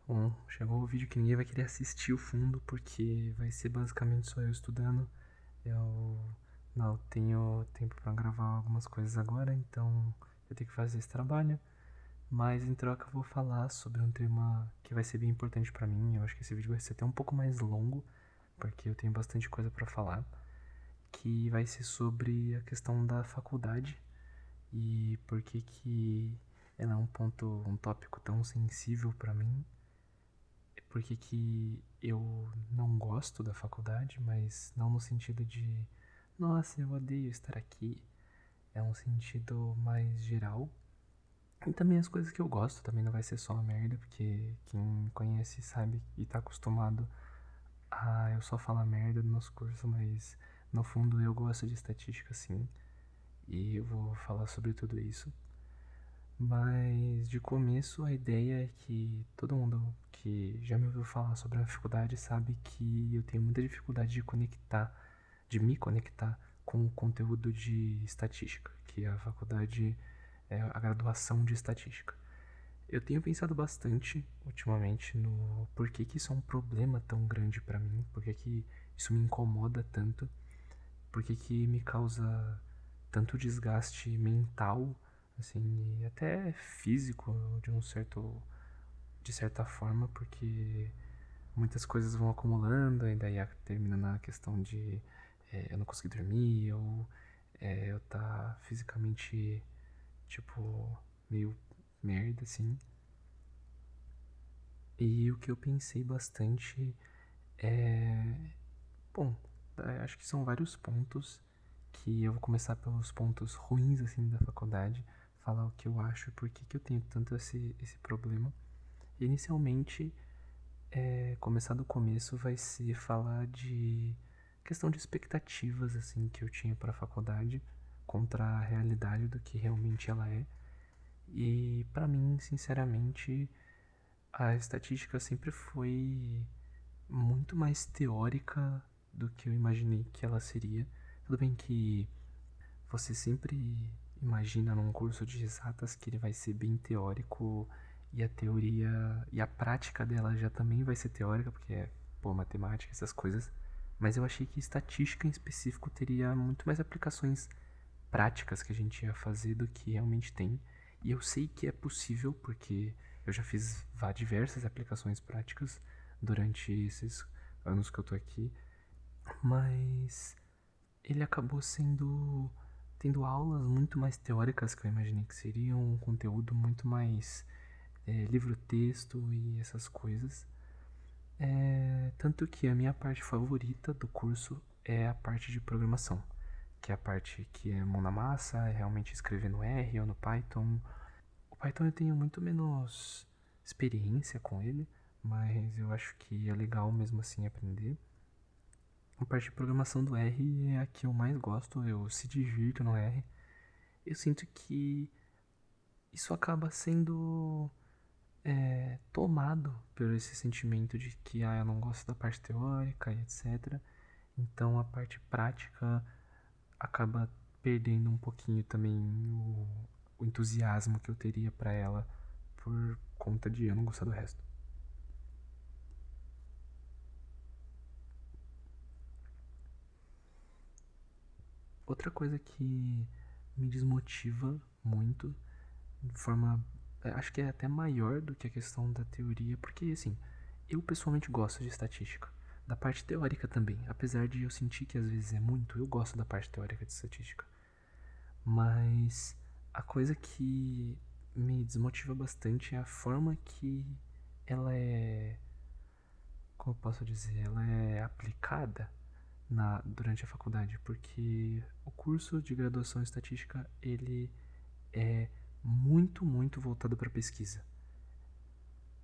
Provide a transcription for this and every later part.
Bom, chegou o vídeo que ninguém vai querer assistir o fundo, porque vai ser basicamente só eu estudando. Eu não tenho tempo pra gravar algumas coisas agora, então eu tenho que fazer esse trabalho. Mas em troca eu vou falar sobre um tema que vai ser bem importante pra mim. Eu acho que esse vídeo vai ser até um pouco mais longo, porque eu tenho bastante coisa pra falar, que vai ser sobre a questão da faculdade e por que que ela é um tópico tão sensível pra mim. Por que que eu não gosto da faculdade, mas não no sentido de, nossa, eu odeio estar aqui. É um sentido mais geral. E também as coisas que eu gosto também não vai ser só uma merda, porque quem me conhece sabe e tá acostumado a eu só falar merda no nosso curso, mas no fundo eu gosto de estatística sim. E eu vou falar sobre tudo isso. Mas de começo a ideia é que todo mundo que já me ouviu falar sobre a dificuldade sabe que eu tenho muita dificuldade de me conectar com o conteúdo de estatística, que a faculdade é a graduação de estatística. Eu tenho pensado bastante ultimamente no porquê que isso é um problema tão grande pra mim, porquê que isso me incomoda tanto, porquê que me causa tanto desgaste mental, assim, e até físico de certa forma, porque muitas coisas vão acumulando e daí termina na questão de eu não conseguir dormir ou eu tá fisicamente, tipo, meio merda, assim. E o que eu pensei bastante é. Bom, acho que são vários pontos que eu vou começar pelos pontos ruins, assim, da faculdade, falar o que eu acho e por que eu tenho tanto esse problema. Inicialmente, começar do começo vai ser falar de questão de expectativas, assim, que eu tinha para a faculdade contra a realidade do que realmente ela é. E para mim, sinceramente, a estatística sempre foi muito mais teórica do que eu imaginei que ela seria. Tudo bem que você sempre imagina num curso de exatas que ele vai ser bem teórico e a teoria e a prática dela já também vai ser teórica, porque é, pô, matemática, essas coisas. Mas eu achei que estatística em específico teria muito mais aplicações práticas que a gente ia fazer do que realmente tem. E eu sei que é possível, porque eu já fiz diversas aplicações práticas durante esses anos que eu tô aqui, mas ele acabou sendo tendo aulas muito mais teóricas que eu imaginei que seriam, um conteúdo muito mais livro-texto e essas coisas. Tanto que a minha parte favorita do curso é a parte de programação, que é a parte que é mão na massa, é realmente escrever no R ou no Python. O Python eu tenho muito menos experiência com ele, mas eu acho que é legal mesmo assim aprender. A parte de programação do R é a que eu mais gosto, eu se divirto no R. Eu sinto que isso acaba sendo tomado por esse sentimento de que eu não gosto da parte teórica e etc. Então a parte prática acaba perdendo um pouquinho também o entusiasmo que eu teria para ela por conta de eu não gostar do resto. Outra coisa que me desmotiva muito, de forma. Acho que é até maior do que a questão da teoria, porque assim, eu pessoalmente gosto de estatística. Da parte teórica também, apesar de eu sentir que às vezes é muito, eu gosto da parte teórica de estatística. Mas a coisa que me desmotiva bastante é a forma que ela é. Como eu posso dizer? Ela é aplicada durante a faculdade, porque o curso de graduação em estatística ele é muito, muito voltado para pesquisa.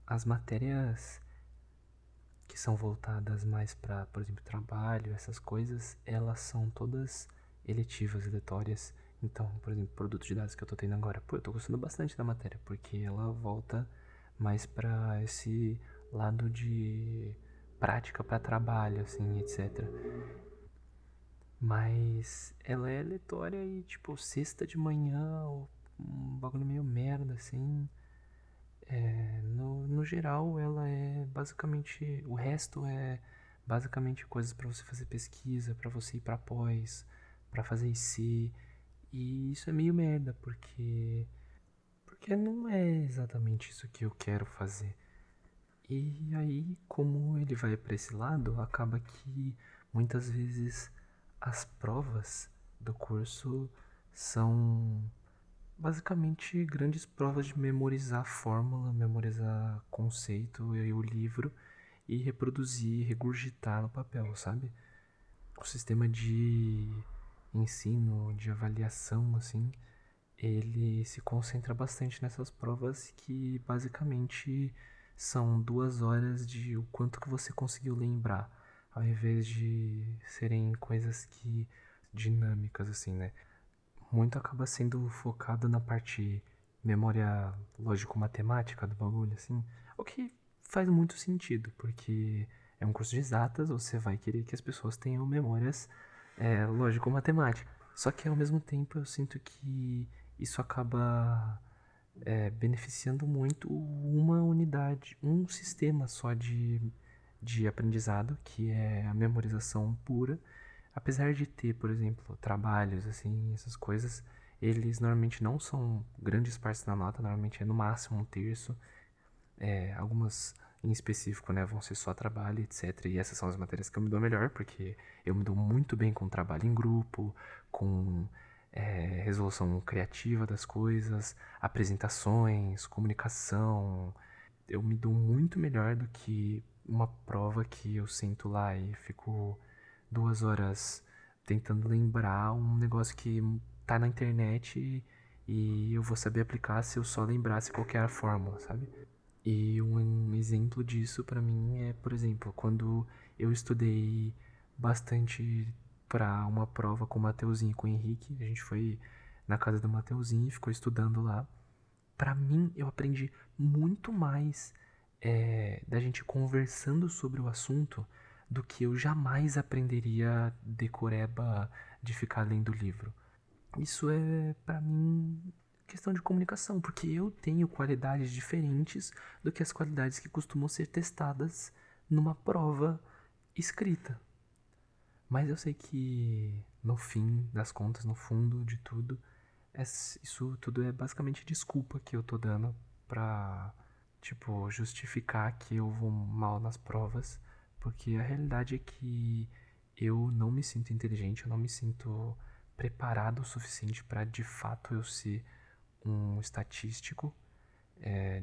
As matérias que são voltadas mais para, por exemplo, trabalho, essas coisas, elas são todas eletivas, aleatórias. Então, por exemplo, produto de dados que eu tô tendo agora, pô, eu tô gostando bastante da matéria, porque ela volta mais para esse lado de prática para trabalho, assim, etc. Mas ela é aleatória e, tipo, sexta de manhã, um bagulho meio merda, assim. No geral, ela é basicamente. O resto é basicamente coisas para você fazer pesquisa, para você ir para pós, para fazer IC. E isso é meio merda, porque não é exatamente isso que eu quero fazer. E aí, como ele vai para esse lado, acaba que muitas vezes as provas do curso são basicamente grandes provas de memorizar fórmula, memorizar conceito e o livro e reproduzir, regurgitar no papel, sabe? O sistema de ensino, de avaliação, assim, ele se concentra bastante nessas provas que basicamente são 2 horas de o quanto que você conseguiu lembrar, ao invés de serem coisas que dinâmicas, assim, né? Muito acaba sendo focado na parte memória lógico-matemática do bagulho, assim. O que faz muito sentido, porque é um curso de exatas, você vai querer que as pessoas tenham memórias lógico-matemática. Só que ao mesmo tempo eu sinto que isso acaba beneficiando muito uma unidade, um sistema só de aprendizado, que é a memorização pura. Apesar de ter, por exemplo, trabalhos, assim, essas coisas, eles normalmente não são grandes partes da nota, normalmente é no máximo um terço. Algumas em específico, né, vão ser só trabalho, etc. E essas são as matérias que eu me dou melhor, porque eu me dou muito bem com trabalho em grupo, com resolução criativa das coisas, apresentações, comunicação. Eu me dou muito melhor do que uma prova que eu sento lá e fico 2 horas tentando lembrar um negócio que tá na internet e eu vou saber aplicar se eu só lembrasse qual que é a fórmula, sabe? E um exemplo disso pra mim é, por exemplo, quando eu estudei bastante pra uma prova com o Mateuzinho e com o Henrique, a gente foi na casa do Mateuzinho e ficou estudando lá. Pra mim, eu aprendi muito mais da gente conversando sobre o assunto do que eu jamais aprenderia decoreba de ficar lendo o livro. Isso é, pra mim, questão de comunicação, porque eu tenho qualidades diferentes do que as qualidades que costumam ser testadas numa prova escrita. Mas eu sei que no fim das contas, no fundo de tudo, isso tudo é basicamente desculpa que eu tô dando pra, tipo, justificar que eu vou mal nas provas, porque a realidade é que eu não me sinto inteligente, eu não me sinto preparado o suficiente para de fato eu ser um estatístico,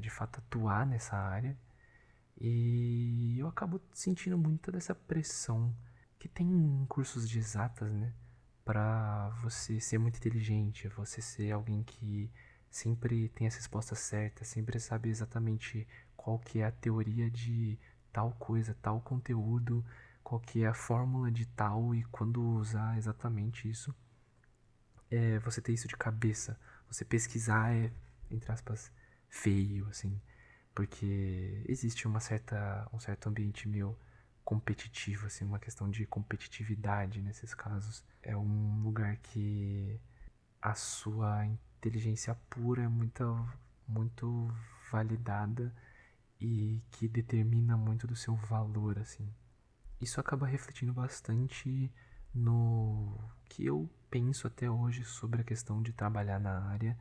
de fato atuar nessa área. E eu acabo sentindo muita dessa pressão que tem em cursos de exatas, né? Pra você ser muito inteligente, você ser alguém que sempre tem as respostas certas, sempre sabe exatamente qual que é a teoria de tal coisa, tal conteúdo, qual que é a fórmula de tal e quando usar exatamente isso. Você ter isso de cabeça, você pesquisar entre aspas, feio, assim, porque existe um certo ambiente meio competitivo, assim, uma questão de competitividade nesses casos. É um lugar que a sua inteligência pura é muito validada e que determina muito do seu valor, assim. Isso acaba refletindo bastante no que eu penso até hoje sobre a questão de trabalhar na área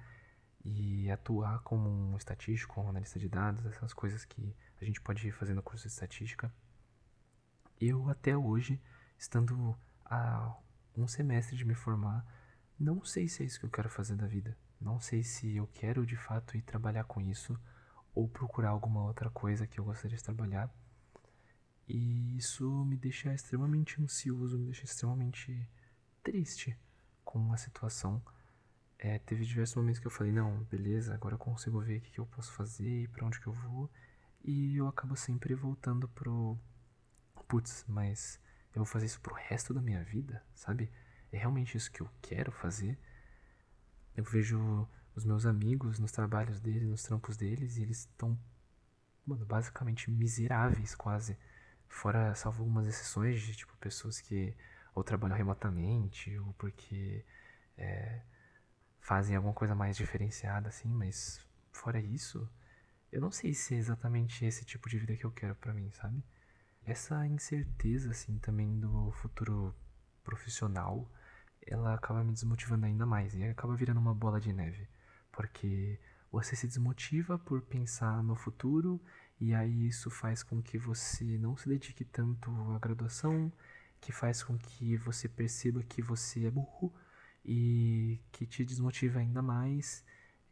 e atuar como um estatístico, um analista de dados, essas coisas que a gente pode fazer no curso de estatística. Eu até hoje, estando a um semestre de me formar, não sei se é isso que eu quero fazer da vida. Não sei se eu quero de fato ir trabalhar com isso ou procurar alguma outra coisa que eu gostaria de trabalhar. E isso me deixa extremamente ansioso, me deixa extremamente triste com a situação. Teve diversos momentos que eu falei, não, beleza, agora eu consigo ver o que eu posso fazer e pra onde que eu vou. E eu acabo sempre voltando pro, putz, mas eu vou fazer isso pro resto da minha vida, sabe? É realmente isso que eu quero fazer? Eu vejo os meus amigos nos trabalhos deles, nos trampos deles, e eles estão, mano, basicamente miseráveis quase. Fora, salvo algumas exceções de, tipo, pessoas que ou trabalham remotamente, ou porque fazem alguma coisa mais diferenciada, assim, mas fora isso, eu não sei se é exatamente esse tipo de vida que eu quero pra mim, sabe? Essa incerteza, assim, também do futuro profissional, ela acaba me desmotivando ainda mais e acaba virando uma bola de neve, porque você se desmotiva por pensar no futuro e aí isso faz com que você não se dedique tanto à graduação, que faz com que você perceba que você é burro e que te desmotiva ainda mais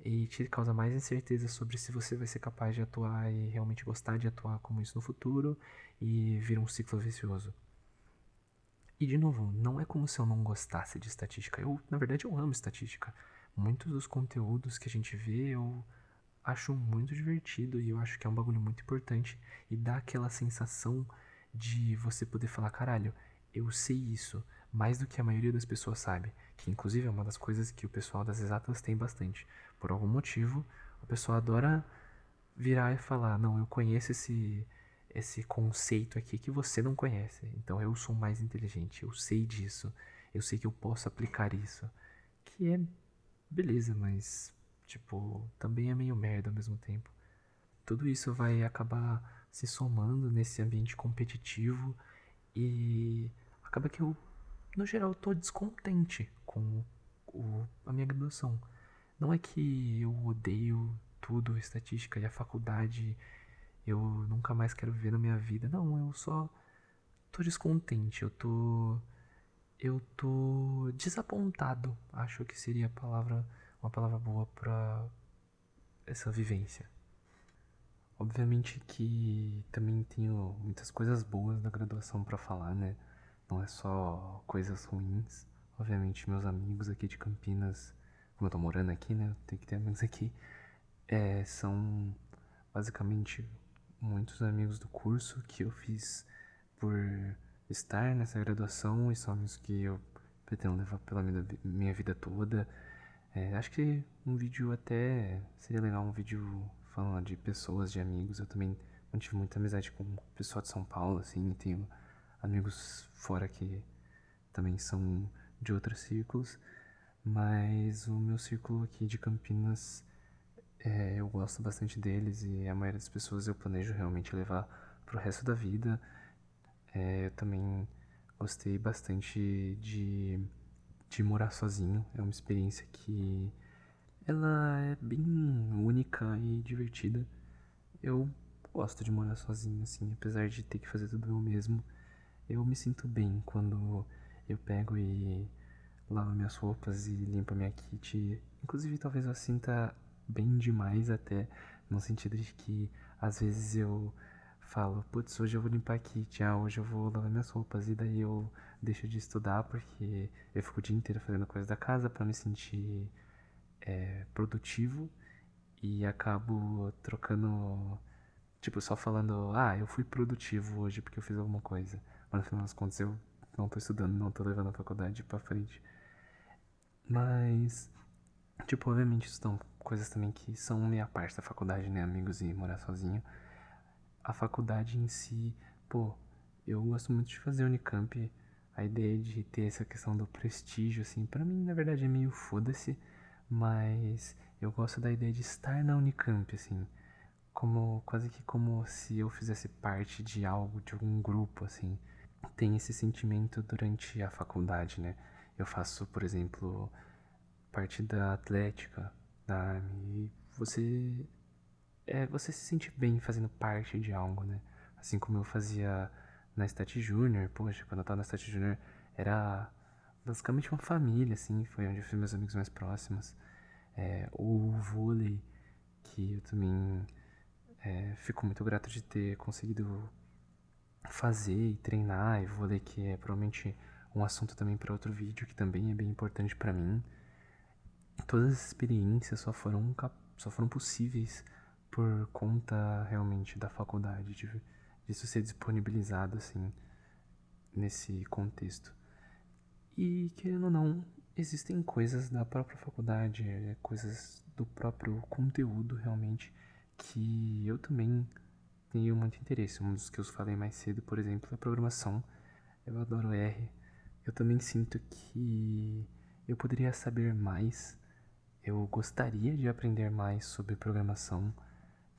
e te causa mais incerteza sobre se você vai ser capaz de atuar e realmente gostar de atuar como isso no futuro e vira um ciclo vicioso. E de novo, não é como se eu não gostasse de estatística. Na verdade, eu amo estatística. Muitos dos conteúdos que a gente vê eu acho muito divertido e eu acho que é um bagulho muito importante e dá aquela sensação de você poder falar, caralho, eu sei isso mais do que a maioria das pessoas sabe, que inclusive é uma das coisas que o pessoal das exatas tem bastante. Por algum motivo, o pessoal adora virar e falar, não, eu conheço esse conceito aqui que você não conhece. Então eu sou mais inteligente, eu sei disso, eu sei que eu posso aplicar isso. Que é beleza, mas tipo, também é meio merda ao mesmo tempo. Tudo isso vai acabar se somando nesse ambiente competitivo e acaba que eu, no geral, tô descontente com a minha graduação. Não é que eu odeio tudo, estatística e a faculdade, eu nunca mais quero viver na minha vida. Não, eu só tô descontente, eu tô desapontado. Acho que seria uma palavra boa pra essa vivência. Obviamente que também tenho muitas coisas boas da graduação pra falar, né? Não é só coisas ruins. Obviamente meus amigos aqui de Campinas, como eu tô morando aqui, né? Eu tenho que ter amigos aqui. São basicamente muitos amigos do curso que eu fiz por estar nessa graduação e são amigos que eu pretendo levar pela minha vida toda. Acho que um vídeo até seria legal, um vídeo falando de pessoas, de amigos. Eu também mantive muita amizade com o pessoal de São Paulo, assim, e tenho amigos fora que também são de outros círculos, mas o meu círculo aqui de Campinas, eu gosto bastante deles e a maioria das pessoas eu planejo realmente levar pro resto da vida. Eu também gostei bastante de morar sozinho, é uma experiência que ela é bem única e divertida. Eu gosto de morar sozinho, assim, apesar de ter que fazer tudo eu mesmo. Eu me sinto bem quando eu pego e lavo minhas roupas e limpo a minha kit. Inclusive, talvez eu sinta bem demais até, no sentido de que às vezes eu falo, putz, hoje eu vou limpar a kit, hoje eu vou lavar minhas roupas, e daí eu deixo de estudar porque eu fico o dia inteiro fazendo coisa da casa pra me sentir produtivo e acabo trocando, tipo, só falando, eu fui produtivo hoje porque eu fiz alguma coisa. Mas no final das contas eu não tô estudando, não tô levando a faculdade pra frente. Mas, tipo, obviamente isso são coisas também que são minha parte da faculdade, né? Amigos e morar sozinho. A faculdade em si, pô, eu gosto muito de fazer Unicamp. A ideia de ter essa questão do prestígio, assim, pra mim na verdade é meio foda-se, mas eu gosto da ideia de estar na Unicamp, assim, como quase que como se eu fizesse parte de algo, de algum grupo, assim. Tem esse sentimento durante a faculdade, né? Eu faço, por exemplo, parte da atlética da Army e você se sente bem fazendo parte de algo, né? Assim como eu fazia na Stat Júnior, poxa, quando eu tava na Stat Júnior era basicamente uma família, assim, foi onde eu fiz meus amigos mais próximos. O vôlei, que eu também fico muito grato de ter conseguido fazer e treinar, e vôlei que é provavelmente um assunto também para outro vídeo, que também é bem importante para mim. Todas as experiências só foram possíveis por conta realmente da faculdade, disso ser disponibilizado assim nesse contexto. E querendo ou não, existem coisas da própria faculdade, coisas do próprio conteúdo realmente que eu também tenho muito interesse. Um dos que eu falei mais cedo, por exemplo, é programação. Eu adoro R. Eu também sinto que eu poderia saber mais. Eu gostaria de aprender mais sobre programação.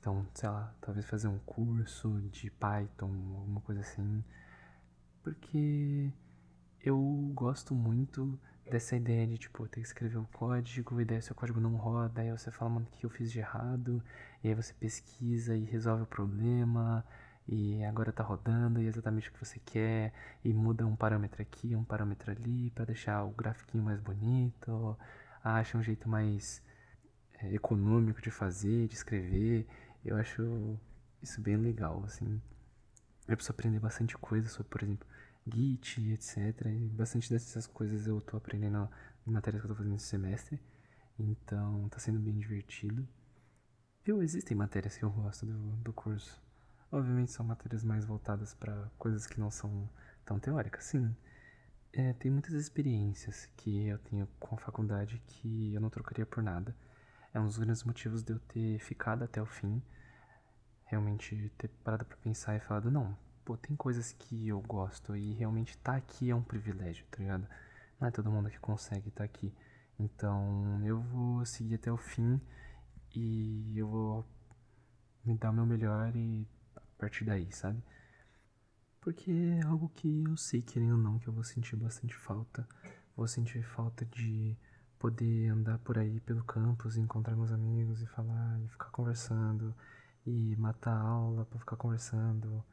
Então, sei lá, talvez fazer um curso de Python, alguma coisa assim. Porque eu gosto muito dessa ideia de, tipo, ter que escrever o código, e daí seu código não roda, aí você fala, mano, o que eu fiz de errado? E aí você pesquisa e resolve o problema, e agora tá rodando, e é exatamente o que você quer, e muda um parâmetro aqui, um parâmetro ali, pra deixar o grafiquinho mais bonito, acha um jeito mais econômico de fazer, de escrever. Eu acho isso bem legal, assim. Eu preciso aprender bastante coisa sobre, por exemplo, Git, etc. E bastante dessas coisas eu tô aprendendo em matérias que eu tô fazendo esse semestre. Então tá sendo bem divertido. Viu, existem matérias que eu gosto do curso. Obviamente são matérias mais voltadas para coisas que não são tão teóricas, sim. Tem muitas experiências que eu tenho com a faculdade que eu não trocaria por nada. É um dos grandes motivos de eu ter ficado até o fim, realmente ter parado pra pensar e falado, não, pô, tem coisas que eu gosto e realmente tá aqui é um privilégio, tá ligado? Não é todo mundo que consegue estar aqui. Então eu vou seguir até o fim e eu vou me dar o meu melhor e a partir daí, sabe? Porque é algo que eu sei, querendo ou não, que eu vou sentir bastante falta. Vou sentir falta de poder andar por aí pelo campus, encontrar meus amigos e falar e ficar conversando e matar a aula pra ficar conversando.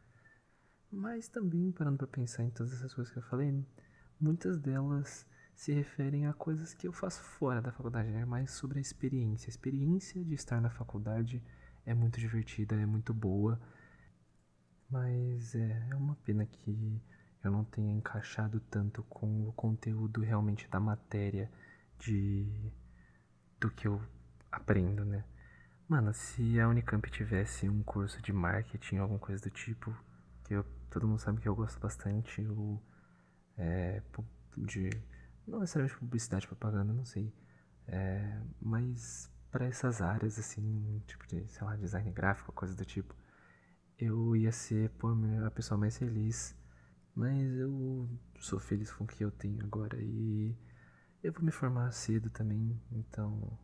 Mas também, parando pra pensar em todas essas coisas que eu falei, muitas delas se referem a coisas que eu faço fora da faculdade, é mais sobre a experiência. A experiência de estar na faculdade é muito divertida, é muito boa, mas é uma pena que eu não tenha encaixado tanto com o conteúdo realmente da matéria de do que eu aprendo, né? Mano, se a Unicamp tivesse um curso de marketing, alguma coisa do tipo, todo mundo sabe que eu gosto bastante, ou de. Não necessariamente publicidade, propaganda, não sei. Mas para essas áreas, assim, tipo de, sei lá, design gráfico, coisa do tipo, eu ia ser, pô, a pessoa mais feliz. Mas eu sou feliz com o que eu tenho agora e eu vou me formar cedo também, então,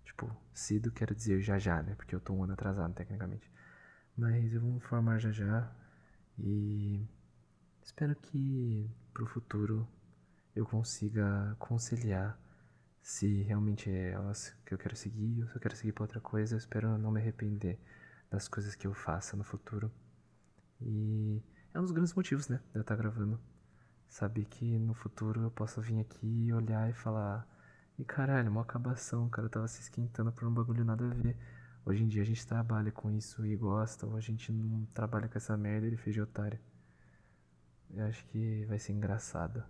tipo, cedo quero dizer já já, né? Porque eu tô um ano atrasado, tecnicamente. Mas eu vou me formar já já e espero que pro futuro eu consiga conciliar se realmente é elas que eu quero seguir ou se eu quero seguir pra outra coisa. Eu espero não me arrepender das coisas que eu faça no futuro. E é um dos grandes motivos, né, de eu estar gravando. Saber que no futuro eu posso vir aqui e olhar e falar: e caralho, uma acabação, o cara tava se esquentando por um bagulho nada a ver. Hoje em dia a gente trabalha com isso e gosta, ou a gente não trabalha com essa merda e ele fez de otário. Eu acho que vai ser engraçado,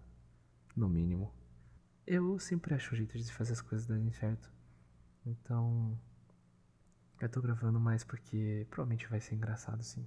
no mínimo. Eu sempre acho um jeito de fazer as coisas darem certo. Então, eu tô gravando mais porque provavelmente vai ser engraçado sim.